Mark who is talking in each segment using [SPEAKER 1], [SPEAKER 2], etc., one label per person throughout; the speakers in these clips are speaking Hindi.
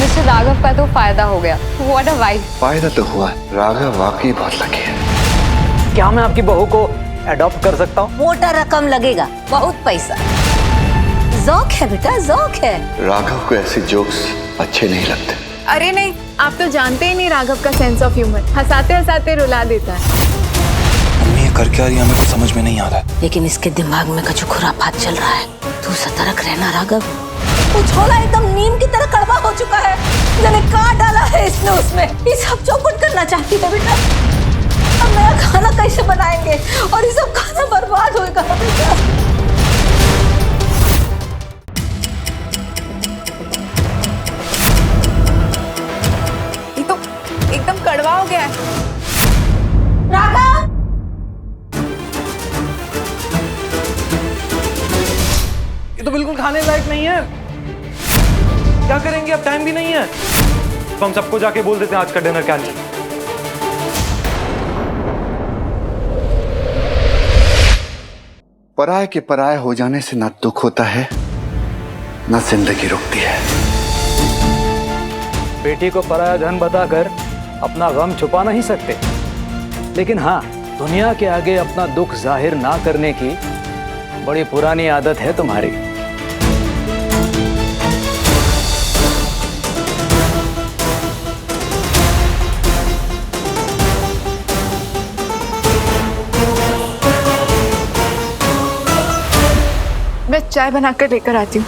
[SPEAKER 1] मिस्टर राघव का तो फायदा हो गया। What a wife.
[SPEAKER 2] फायदा तो हुआ, राघव वाकई बहुत लकी है।
[SPEAKER 3] क्या मैं आपकी बहू को अडॉप्ट कर सकता हूँ?
[SPEAKER 4] मोटा रकम लगेगा, बहुत पैसा। ज़ौक है बेटा, ज़ौक है।
[SPEAKER 2] राघव को ऐसे जोक्स अच्छे नहीं लगते।
[SPEAKER 1] अरे नहीं, आप तो जानते ही नहीं राघव का सेंस ऑफ ह्यूमर। हंसाते हंसाते रुला देता है।
[SPEAKER 5] मम्मी ये कर क्या रही है, हमें कुछ समझ में नहीं आ रहा है।
[SPEAKER 4] लेकिन इसके दिमाग में कुछ खुरापात चल रहा है। तू सतर्क रहना राघव। वो छोला एकदम नीम की तरह कड़वा हो चुका है। मैंने काट डाला है इसने उसमें। ये सब चौपट करना चाहती है बेटा। अब नया खाना कैसे बनाएंगे और ये सब खाना बर्बाद होगा बेटा।
[SPEAKER 1] ये तो एकदम कड़वा हो गया है।
[SPEAKER 4] राघव,
[SPEAKER 3] ये तो बिल्कुल खाने लायक नहीं है। क्या करेंगे, अब टाइम भी नहीं है। तो हम सबको जाके बोल देते हैं आज का डिनर कैंसिल।
[SPEAKER 2] पराये के पराये हो जाने से ना दुख होता है ना जिंदगी रुकती है।
[SPEAKER 3] बेटी को पराया धन बताकर अपना गम छुपा नहीं सकते, लेकिन हाँ, दुनिया के आगे अपना दुख जाहिर ना करने की बड़ी पुरानी आदत है तुम्हारी।
[SPEAKER 1] मैं चाय बनाकर लेकर आती हूँ।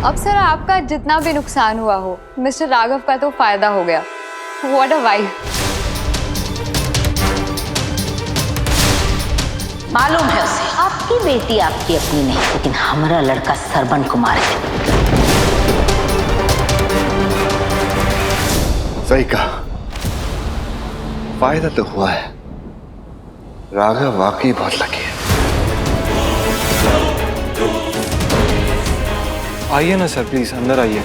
[SPEAKER 1] अब सर आपका जितना भी नुकसान हुआ हो, मिस्टर राघव का तो फायदा हो गया। What a wife.
[SPEAKER 4] मालूम है उसे आपकी बेटी आपकी अपनी नहीं, लेकिन हमारा लड़का सरवन कुमार है।
[SPEAKER 2] सही कहा, फायदा तो हुआ है। राघव वाकई बहुत लकी है।
[SPEAKER 5] आइए ना सर, प्लीज अंदर आइए।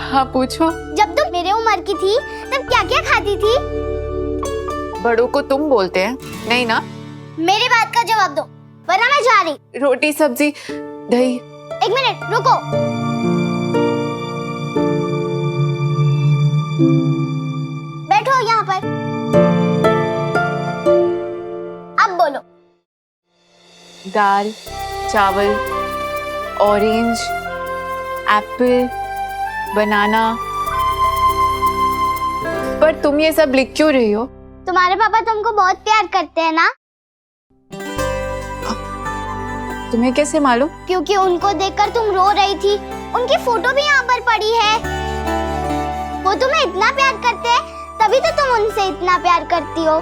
[SPEAKER 1] हाँ पूछो।
[SPEAKER 6] जब तुम मेरे उम्र की थी तब क्या क्या खाती थी?
[SPEAKER 1] बड़ों को तुम बोलते हैं, नहीं ना?
[SPEAKER 6] मेरी बात का जवाब दो वरना मैं जा रही।
[SPEAKER 1] रोटी सब्जी दही।
[SPEAKER 6] एक मिनट रुको। बैठो यहाँ पर। अब बोलो।
[SPEAKER 1] दाल, चावल, ऑरेंज, एप्पल, बनाना। पर तुम ये सब लिख क्यों रही हो?
[SPEAKER 6] तुम्हारे पापा तुमको बहुत प्यार करते हैं ना?
[SPEAKER 1] तुम्हें कैसे मालूम?
[SPEAKER 6] क्योंकि उनको देखकर तुम रो रही थी। उनकी फोटो भी यहाँ पर पड़ी है। वो तुम्हें इतना प्यार करते हैं, तभी तो तुम उनसे इतना प्यार करती हो।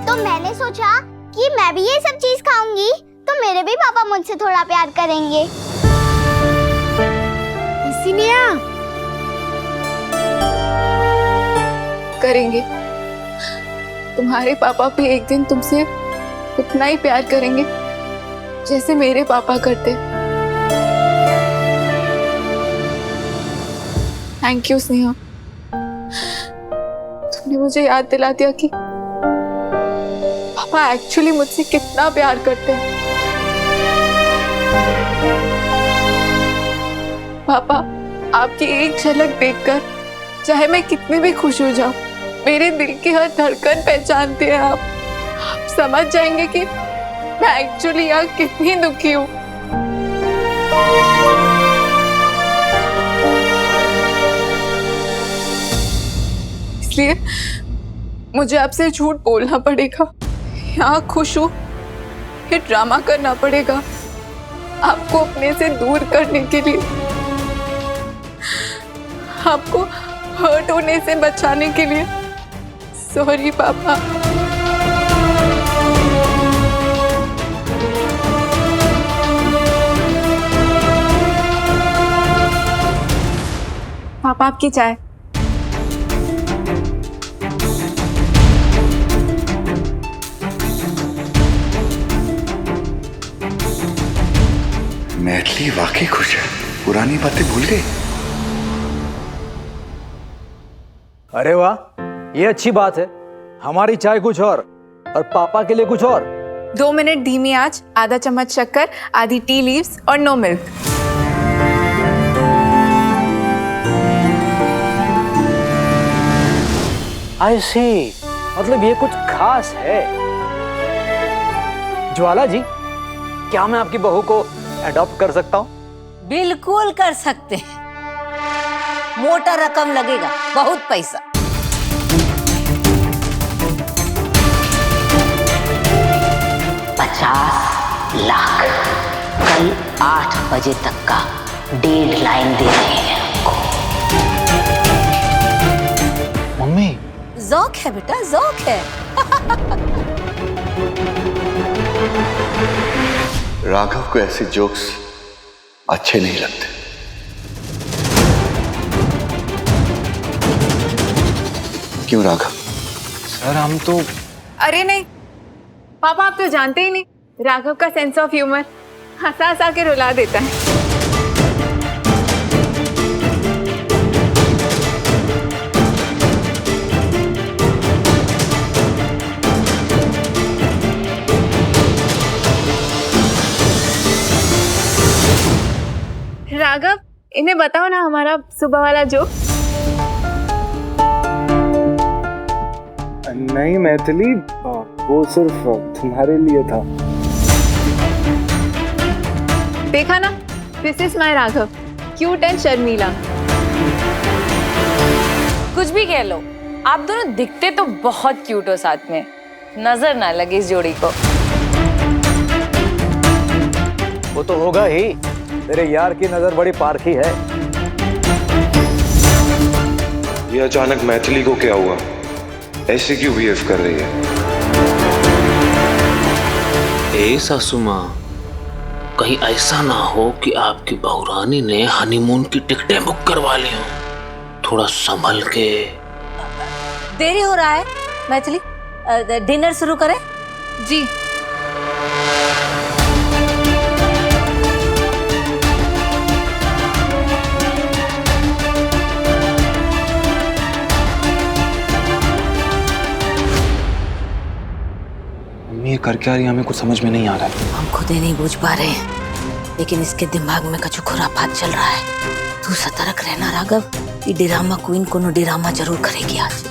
[SPEAKER 6] तो मैंने सोचा कि मैं भी ये सब चीज खाऊंगी तो मेरे भी पापा मुझसे थोड़ा प्यार करेंगे।
[SPEAKER 1] करेंगे। तुम्हारे पापा भी एक दिन तुमसे उतना ही प्यार करेंगे जैसे मेरे पापा करते। थैंक यू स्नेहा, तुमने मुझे याद दिला दिया कि पापा एक्चुअली मुझसे कितना प्यार करते हैं। पापा, आपकी एक झलक देखकर चाहे मैं कितनी भी खुश हो जाऊं, मेरे दिल की हर धड़कन पहचानते हैं आप समझ जाएंगे कि मैं एक्चुअली यहाँ कितनी दुखी हूँ। इसलिए मुझे आपसे झूठ बोलना पड़ेगा, यहाँ खुश हूँ, ये ड्रामा करना पड़ेगा आपको अपने से दूर करने के लिए, आपको हर्ट होने से बचाने के लिए। सॉरी पापा। आपकी चाय।
[SPEAKER 2] मैथिली वाकई खुश है, पुरानी बातें भूल गई।
[SPEAKER 3] अरे वाह, ये अच्छी बात है। हमारी चाय कुछ और पापा के लिए कुछ और।
[SPEAKER 1] 2 मिनट धीमी आंच, आधा चम्मच शक्कर, आधी टी लीव्स और नो मिल्क।
[SPEAKER 3] आई सी, मतलब ये कुछ खास है। ज्वाला जी, क्या मैं आपकी बहू को अडॉप्ट कर सकता हूँ?
[SPEAKER 4] बिल्कुल कर सकते हैं। मोटा रकम लगेगा, बहुत पैसा। 50 लाख। कल 8 बजे तक का डेडलाइन दे रहे हैं हमको।
[SPEAKER 5] मम्मी,
[SPEAKER 4] ज़ौक है बेटा, ज़ौक है।
[SPEAKER 2] राघव को ऐसे जोक्स अच्छे नहीं लगते। क्यों राघव?
[SPEAKER 5] सर हम तो
[SPEAKER 1] अरे नहीं पापा, आप तो जानते ही नहीं, राघव का सेंस ऑफ ह्यूमर हंसा हंसा के रुला देता है। राघव, इन्हें बताओ ना हमारा सुबह वाला जोक।
[SPEAKER 7] नहीं मैथिली, वो सिर्फ तुम्हारे लिए था।
[SPEAKER 1] देखा ना, this is my Raghav, cute and शर्मीला।
[SPEAKER 8] कुछ भी कह लो, आप दोनों दिखते तो बहुत क्यूट हो साथ में। नजर ना लगे इस जोड़ी को।
[SPEAKER 3] वो तो होगा ही, तेरे यार की नजर बड़ी पारखी है।
[SPEAKER 9] ये अचानक मैथिली को क्या हुआ? ऐसे क्यों बिहेव कर रही है?
[SPEAKER 10] ए सासू माँ, कहीं ऐसा ना हो कि आपकी बहुरानी ने हनीमून की टिकटें बुक करवा ली हो। थोड़ा संभल के।
[SPEAKER 4] देरी हो रहा है मैथिली, डिनर शुरू करें?
[SPEAKER 1] जी।
[SPEAKER 5] मम्मी ये कर क्या रही है? हमें कुछ समझ में नहीं आ रहा है।
[SPEAKER 4] हम खुद ही नहीं बूझ पा रहे हैं, लेकिन इसके दिमाग में कुछ खुरापात चल रहा है। तू सतर्क रहना राघव, ये ड्रामा क्वीन कोनो ड्रामा जरूर करेगी आज।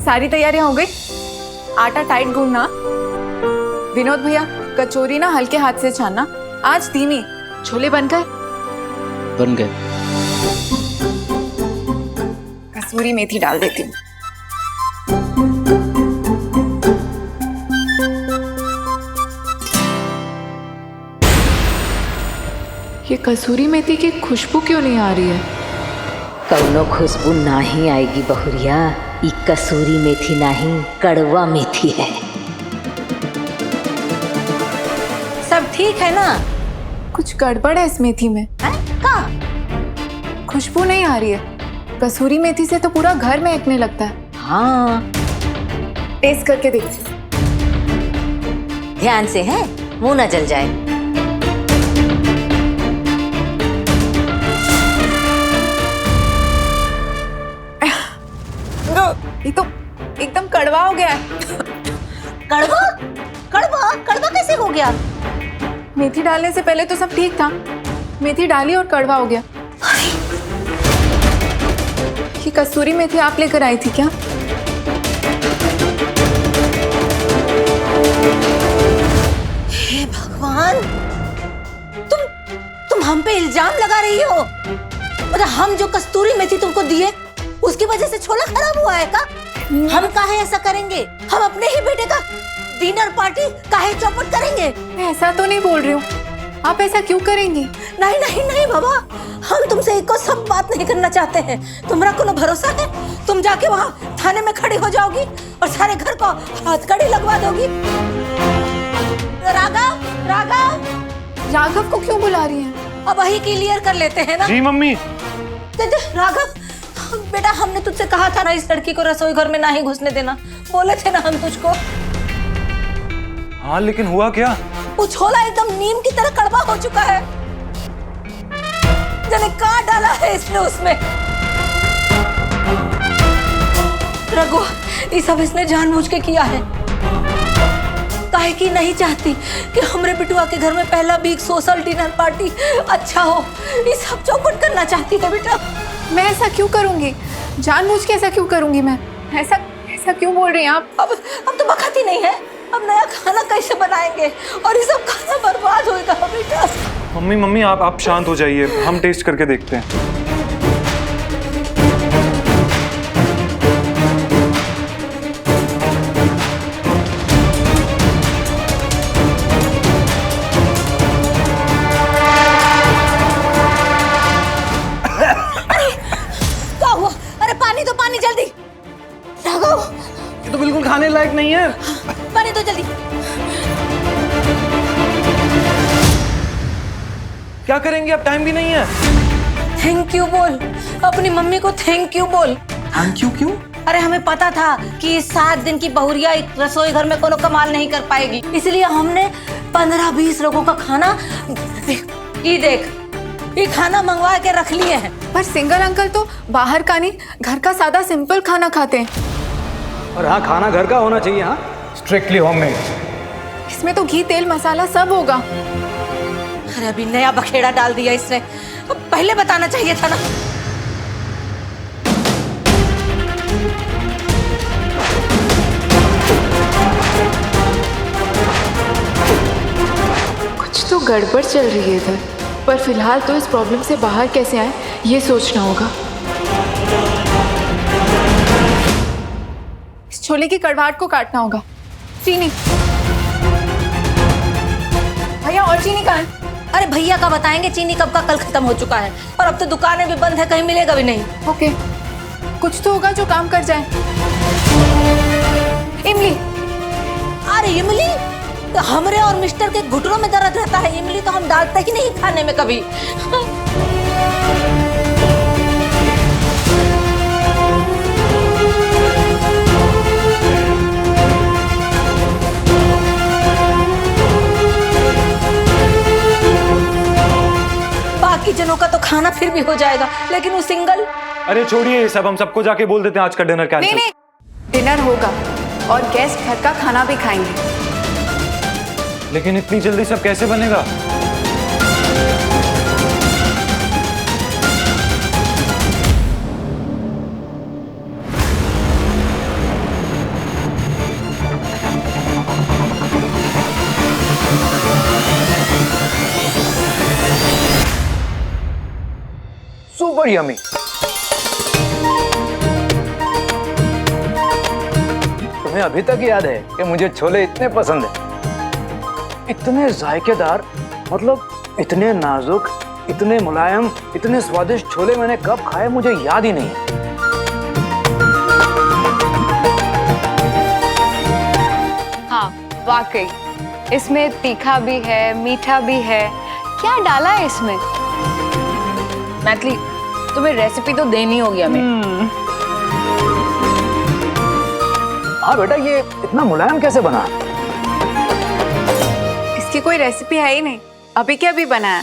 [SPEAKER 1] सारी तैयारियां हो गई? आटा टाइट गूंदना। विनोद भैया, कचौरी ना हल्के हाथ से छानना। आज धीमी। छोले बनकर
[SPEAKER 10] बन गए।
[SPEAKER 1] कसूरी मेथी डाल देती हूँ। ये कसूरी मेथी की खुशबू क्यों नहीं आ रही है?
[SPEAKER 4] कौनो खुशबू नहीं आएगी बहुरिया, ये कसूरी मेथी नहीं, कड़वा मेथी है। सब ठीक है ना?
[SPEAKER 1] कुछ गड़बड़ है इस मेथी में।
[SPEAKER 4] कहाँ?
[SPEAKER 1] खुशबू नहीं आ रही है। कसूरी मेथी से तो पूरा घर महकने लगता है।
[SPEAKER 4] हाँ,
[SPEAKER 1] टेस्ट करके देखती हूँ।
[SPEAKER 4] ध्यान से है, मुंह न जल जाए।
[SPEAKER 1] ये तो एकदम कड़वा हो गया है।
[SPEAKER 4] कड़वा? कड़वा? कड़वा कैसे हो गया?
[SPEAKER 1] मेथी डालने से पहले तो सब ठीक था, मेथी डाली और कड़वा हो गया। ये कसूरी मेथी आप लेकर आई थी क्या?
[SPEAKER 4] हे भगवान, तुम हम पे इल्जाम लगा रही हो? मतलब हम जो कस्तूरी मेथी तुमको दिए उसकी वजह से छोला खराब हुआ है का? हम काहे ऐसा करेंगे? हम अपने ही बेटे का डिनर पार्टी काहे चौपट करेंगे?
[SPEAKER 1] मैं ऐसा तो नहीं बोल रही हूँ, आप ऐसा क्यों करेंगी?
[SPEAKER 4] नहीं नहीं नहीं बाबा, हम तुमसे एक सब बात नहीं करना चाहते हैं। तुम्हारा कोनो भरोसा है? तुम जाके वहाँ थाने में खड़ी हो जाओगी और सारे घर को हथकड़ी लगवा दोगी। राघव, राघव,
[SPEAKER 1] राघव को क्यों बुला रही हैं?
[SPEAKER 4] अब वही क्लियर कर लेते हैं ना।
[SPEAKER 7] जी मम्मी।
[SPEAKER 4] राघव बेटा, हमने तुझसे कहा था ना इस लड़की को रसोई घर में ना ही घुसने देना, बोले थे ना हम तुझको।
[SPEAKER 7] हाँ लेकिन हुआ क्या?
[SPEAKER 4] वो छोला एकदम नीम की तरह कड़वा हो चुका है। जाने काट डाला है इसने उसमें। रघु, ये सब इसने जानबूझ के किया है। काहे की नहीं चाहती कि हमरे बिटुआ के घर में पहला बिग सोशल डिनर पार्टी अच्छा हो। ये सब चौपट करना चाहती है बेटा।
[SPEAKER 1] मैं ऐसा क्यों करूंगी? जानबूझ के ऐसा क्यों करूंगी मैं? ऐसा ऐसा क्यों बोल रही हैं आप?
[SPEAKER 4] अब तो वक्त ही नहीं है। अब नया खाना कैसे बनाएंगे और ये सब खाना बर्बाद होएगा बेटा।
[SPEAKER 7] मम्मी मम्मी आप शांत हो जाइए, हम टेस्ट करके देखते हैं।
[SPEAKER 4] क्या हुआ? अरे पानी दो, पानी जल्दी। राघव,
[SPEAKER 7] ये तो बिल्कुल खाने लायक नहीं है।
[SPEAKER 4] पानी दो जल्दी।
[SPEAKER 7] क्या करेंगे, अब टाइम भी नहीं है।
[SPEAKER 4] थैंक यू बोल, अपनी मम्मी को थैंक यू बोल।
[SPEAKER 7] थैंक यू क्यों?
[SPEAKER 4] अरे हमें पता था कि इस 7 दिन की बहुरिया एक रसोई घर में कोनो कमाल नहीं कर पाएगी, इसलिए हमने 15-20 लोगों का खाना, ये देख, ये खाना मंगवा के रख लिए हैं।
[SPEAKER 1] पर सिंगल अंकल तो बाहर का नहीं, घर का सादा सिंपल खाना खाते हैं।
[SPEAKER 3] और हाँ, खाना घर का होना चाहिए। हाँ, स्ट्रिक्टली होममेड।
[SPEAKER 1] इसमें तो घी तेल मसाला सब होगा।
[SPEAKER 4] अरे अभी नया बखेड़ा डाल दिया इसने, अब पहले बताना चाहिए था ना।
[SPEAKER 1] कुछ तो गड़बड़ चल रही है इधर, पर फिलहाल तो इस प्रॉब्लम से बाहर कैसे आए ये सोचना होगा। इस छोले की कड़वाहट को काटना होगा। चीनी भैया, और चीनी कहाँ है?
[SPEAKER 4] अरे भैया का बताएंगे, चीनी कब का कल खत्म हो चुका है और अब तो दुकानें भी बंद है, कहीं मिलेगा भी नहीं।
[SPEAKER 1] ओके, कुछ तो होगा जो काम कर जाए। इमली।
[SPEAKER 4] अरे इमली तो हमरे और मिस्टर के घुटनों में दर्द रहता है, इमली तो हम डालते ही नहीं खाने में कभी। बाकी जनों का तो खाना फिर भी हो जाएगा, लेकिन वो सिंगल।
[SPEAKER 7] अरे छोड़िए ये सब, हम सबको जाके बोल देते हैं आज का डिनर कैंसिल।
[SPEAKER 1] नहीं, डिनर होगा और गेस्ट घर का खाना भी खाएंगे।
[SPEAKER 7] लेकिन इतनी जल्दी सब कैसे बनेगा?
[SPEAKER 3] Super yummy. तुम्हें अभी तक याद है कि मुझे छोले इतने पसंद है, इतने जायकेदार, मतलब इतने नाजुक, इतने मुलायम, इतने स्वादिष्ट छोले मैंने कब खाए मुझे याद ही नहीं।
[SPEAKER 8] हाँ वाकई, इसमें तीखा भी है, मीठा भी है। क्या डाला है इसमें? मैथिली, तुम्हें रेसिपी तो देनी होगी हमें।
[SPEAKER 3] हाँ बेटा, ये इतना मुलायम कैसे बना?
[SPEAKER 1] इसकी कोई रेसिपी है ही नहीं, अभी के अभी बनाया।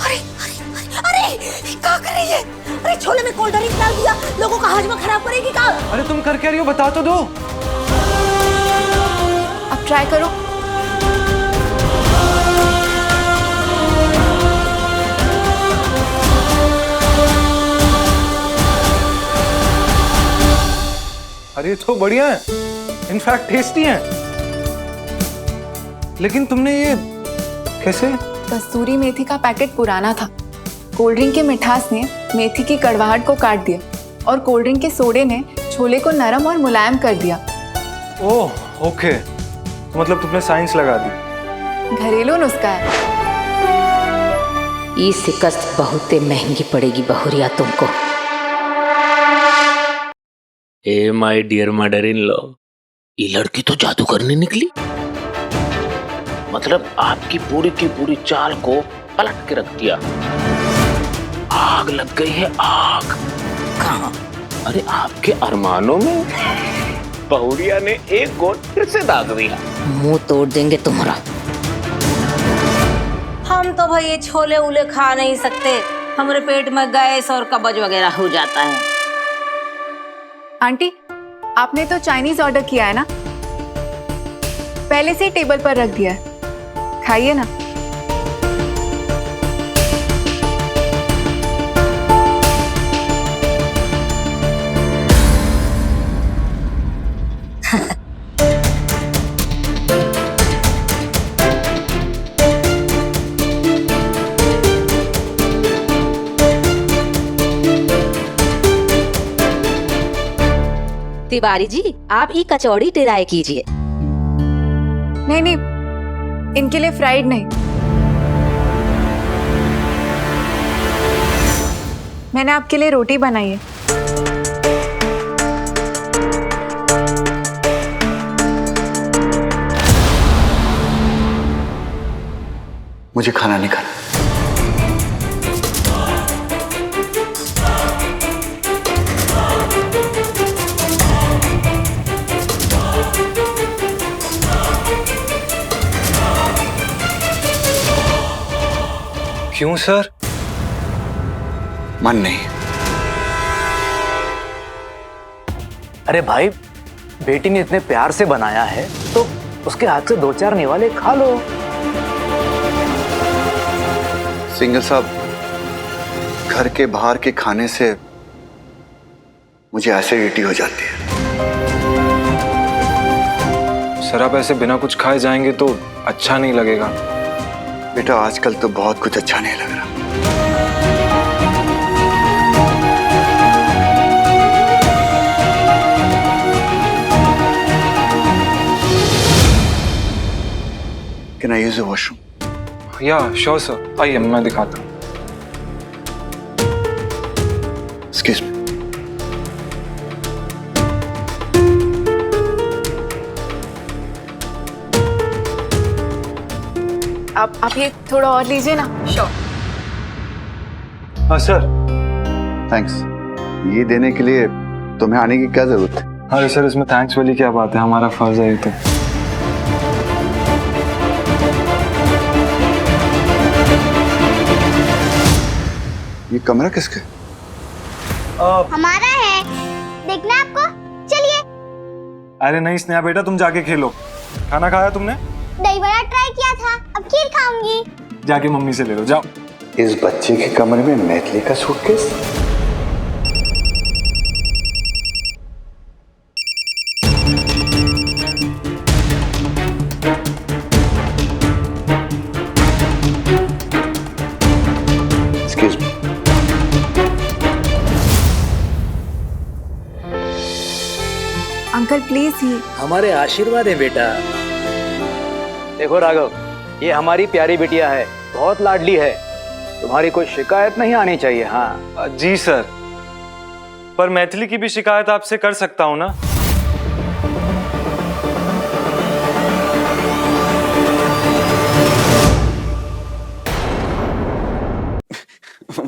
[SPEAKER 4] अरे क्या कर रही है? अरे छोले में कोल्ड ड्रिंक डाल दिया, लोगों का हाजमा खराब करेगी क्या?
[SPEAKER 7] अरे तुम कर क्या रही हो, बता तो दो।
[SPEAKER 1] अब ट्राई करो।
[SPEAKER 7] अरे ये तो बढ़िया है, इनफैक्ट टेस्टी है। लेकिन तुमने ये कैसे?
[SPEAKER 1] कस्तूरी मेथी का पैकेट पुराना था, कोल्ड ड्रिंक के मिठास ने मेथी की कड़वाहट को काट दिया, और कोल्ड ड्रिंक के सोडे ने छोले को नरम और मुलायम कर दिया।
[SPEAKER 7] ओह ओके, तो मतलब तुमने साइंस लगा दी।
[SPEAKER 1] घरेलू नुस्खा है।
[SPEAKER 4] ये शिकस्त बहुते महंगी पड़ेगी बहुरिया तुमको।
[SPEAKER 10] ए my dear mother in law, ये लड़की तो जादू करने निकली। मतलब आपकी पूरी की पूरी चाल को पलट के रख दिया। आग लग गई है, आग।
[SPEAKER 4] कहाँ?
[SPEAKER 10] अरे आपके अरमानों में बहुरिया ने एक गोट फिर से दाग दिया।
[SPEAKER 4] मुंह तोड़ देंगे तुम्हारा। हम तो भाई ये छोले उले खा नहीं सकते, हमारे पेट में गैस और कब्ज वगैरह हो जाता है।
[SPEAKER 1] आंटी, आपने तो चाइनीज ऑर्डर किया है ना, पहले से टेबल पर रख दिया है, खाइए ना।
[SPEAKER 4] तिवारी जी, आप ये कचौड़ी ट्राई कीजिए।
[SPEAKER 1] नहीं नहीं, इनके लिए फ्राइड नहीं, मैंने आपके लिए रोटी बनाई है।
[SPEAKER 2] मुझे खाना नहीं खाना।
[SPEAKER 7] क्यों सर?
[SPEAKER 2] मन नहीं।
[SPEAKER 3] अरे भाई, बेटी ने इतने प्यार से बनाया है तो उसके हाथ से 2-4 निवाले खा लो।
[SPEAKER 2] सिंगर साहब, घर के बाहर के खाने से मुझे एसिडिटी हो जाती है।
[SPEAKER 7] सर आप ऐसे बिना कुछ खाए जाएंगे तो अच्छा नहीं लगेगा।
[SPEAKER 2] बेटा, आजकल तो बहुत कुछ अच्छा नहीं लग रहा। Can I use the washroom?
[SPEAKER 7] या श्योर सर, आइए मैं दिखाता हूँ।
[SPEAKER 2] Excuse me.
[SPEAKER 1] आप ये थोड़ा और लीजिए ना। श्योर।
[SPEAKER 7] हाँ सर।
[SPEAKER 2] थैंक्स। ये देने के लिए तुम्हें आने की क्या जरूरत है?
[SPEAKER 7] अरे सर, इसमें थैंक्स वाली क्या बात है, हमारा फर्ज है ये तो।
[SPEAKER 2] ये कमरा किसका है?
[SPEAKER 6] हमारा है, देखना है आपको, चलिए।
[SPEAKER 7] अरे नहीं स्नेहा बेटा, तुम जाके खेलो। खाना खाया तुमने?
[SPEAKER 6] दही बड़ा ट्राई किया था, अब खीर खाऊंगी।
[SPEAKER 7] जाके मम्मी से ले लो, जाओ।
[SPEAKER 2] इस बच्चे के कमरे में मैथिली का suitcase? Excuse me.
[SPEAKER 1] Uncle please ही।
[SPEAKER 3] हमारे आशीर्वाद है बेटा। देखो राघव, ये हमारी प्यारी बिटिया है, बहुत लाडली है, तुम्हारी कोई शिकायत नहीं आनी चाहिए। हाँ
[SPEAKER 7] जी सर, पर मैथिली की भी शिकायत आपसे कर सकता हूँ ना?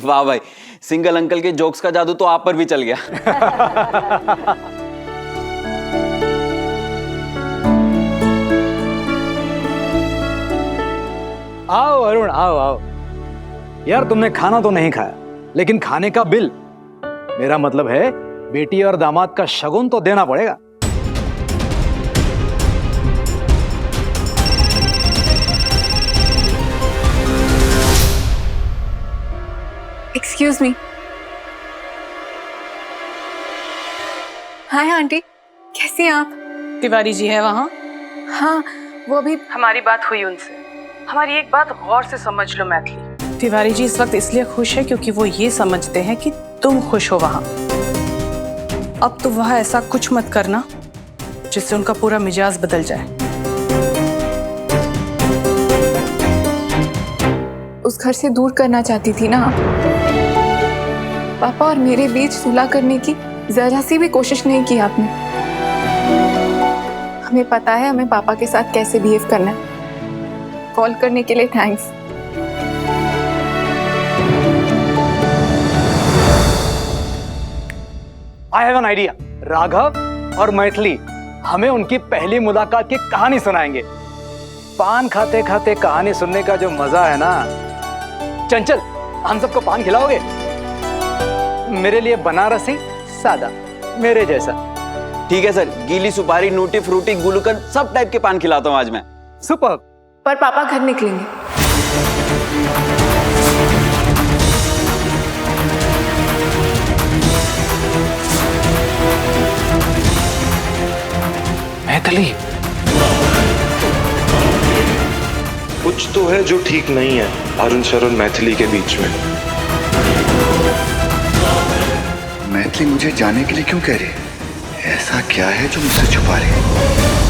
[SPEAKER 11] वाह भाई, सिंगल अंकल के जोक्स का जादू तो आप पर भी चल गया।
[SPEAKER 3] आओ अरुण, आओ आओ। यार तुमने खाना तो नहीं खाया, लेकिन खाने का बिल, मेरा मतलब है बेटी और दामाद का शगुन तो देना पड़ेगा।
[SPEAKER 1] Excuse me. हाय आंटी, कैसी हैं आप?
[SPEAKER 12] तिवारी जी है वहाँ?
[SPEAKER 1] हाँ, वो भी
[SPEAKER 12] हमारी बात हुई उनसे। हमारी एक बात गौर से समझ लो मैथिली, तिवारी जी इस वक्त इसलिए खुश है क्योंकि वो ये समझते हैं कि तुम खुश हो वहाँ। अब तो वह ऐसा कुछ मत करना जिससे उनका पूरा मिजाज बदल जाए।
[SPEAKER 1] उस घर से दूर करना चाहती थी ना आप। पापा और मेरे बीच सुलह करने की जरा सी भी कोशिश नहीं की आपने। हमें पता है हमें पापा के साथ कैसे बिहेव करना है। कॉल करने के लिए thanks.
[SPEAKER 3] I have an idea. Raghav और मैथिली हमें उनकी पहली मुलाकात की कहानी सुनाएंगे। पान खाते खाते कहानी सुनने का जो मजा है ना। चंचल, हम सबको पान खिलाओगे? मेरे लिए बनारसी सादा, मेरे जैसा।
[SPEAKER 11] ठीक है सर, गीली सुपारी, नूटी फ्रूटी, गुलकंद सब टाइप के पान खिलाता हूँ आज मैं।
[SPEAKER 3] सुपर।
[SPEAKER 1] पर पापा घर निकलेंगे।
[SPEAKER 10] मैथिली,
[SPEAKER 9] कुछ तो है जो ठीक नहीं है अरुण सर और मैथिली के बीच में।
[SPEAKER 2] मैथिली मुझे जाने के लिए क्यों कह रही है? ऐसा क्या है जो मुझसे छुपा रही है?